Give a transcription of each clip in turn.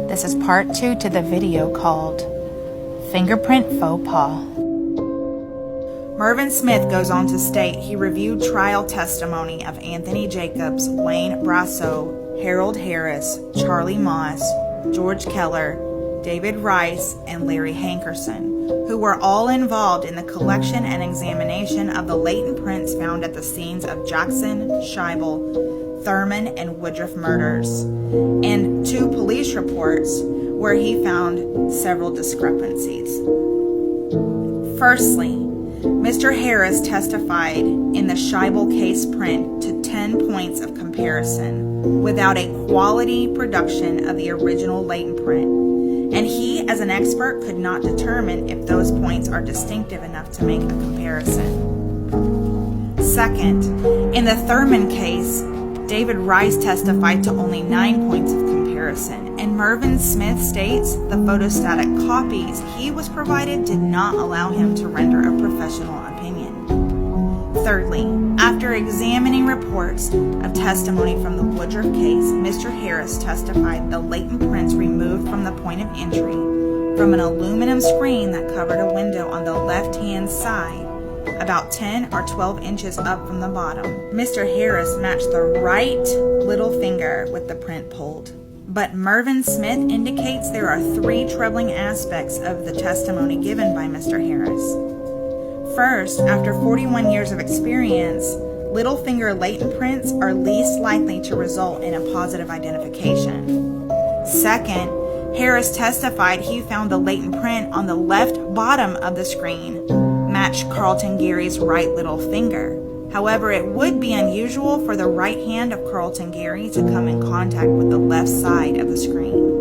This is part 2 to the video called Fingerprint Faux Pas. Mervyn Smith goes on to state he reviewed trial testimony of Anthony Jacobs, Wayne Brasso, Harold Harris, Charlie Moss, George Keller, David Rice, and Larry Hankerson, who were all involved in the collection and examination of the latent prints found at the scenes of Jackson, Scheibel, Thurman, and Woodruff murders, and 2 police reports where he found several discrepancies. Firstly, Mr. Harris testified in the Scheibel case print to 10 points of comparison without a quality production of the original latent print, and he, as an expert, could not determine if those points are distinctive enough to make a comparison. Second, in the Thurman case, David Rice testified to only 9 points of comparison, and Mervyn Smith states the photostatic copies he was provided did not allow him to render a professional opinion. Thirdly, after examining reports of testimony from the Woodruff case, Mr. Harris testified the latent prints removed from the point of entry from an aluminum screen that covered a window on the left-hand side, about 10 or 12 inches up from the bottom. Mr. Harris matched the right little finger with the print pulled. But Mervyn Smith indicates there are 3 troubling aspects of the testimony given by Mr. Harris. First, after 41 years of experience, little finger latent prints are least likely to result in a positive identification. Second, Harris testified he found the latent print on the left bottom of the screen matched Carlton Gary's right little finger. However, it would be unusual for the right hand of Carlton Gary to come in contact with the left side of the screen.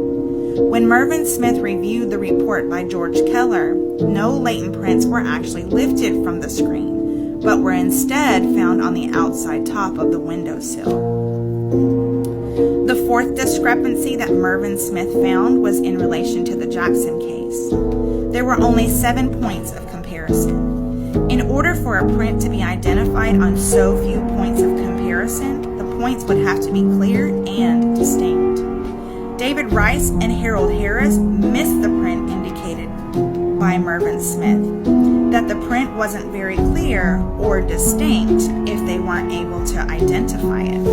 When Mervyn Smith reviewed the report by George Keller, no latent prints were actually lifted from the screen, but were instead found on the outside top of the windowsill. The fourth discrepancy that Mervyn Smith found was in relation to the Jackson case. There were only 7 points of comparison. In order for a print to be identified on so few points of comparison, the points would have to be clear and distinct. David Rice and Harold Harris missed the print indicated by Mervyn Smith, that the print wasn't very clear or distinct if they weren't able to identify it.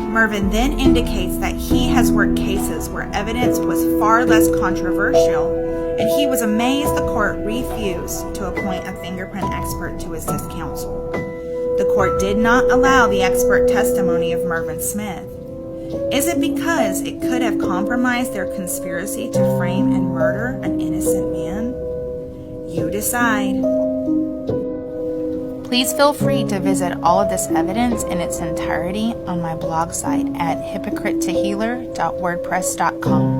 Mervyn then indicates that he has worked cases where evidence was far less controversial, and he was amazed the court refused to appoint a fingerprint expert to assist counsel. The court did not allow the expert testimony of Mervyn Smith. Is it because it could have compromised their conspiracy to frame and murder an innocent man? You decide. Please feel free to visit all of this evidence in its entirety on my blog site at hypocritehealer.wordpress.com.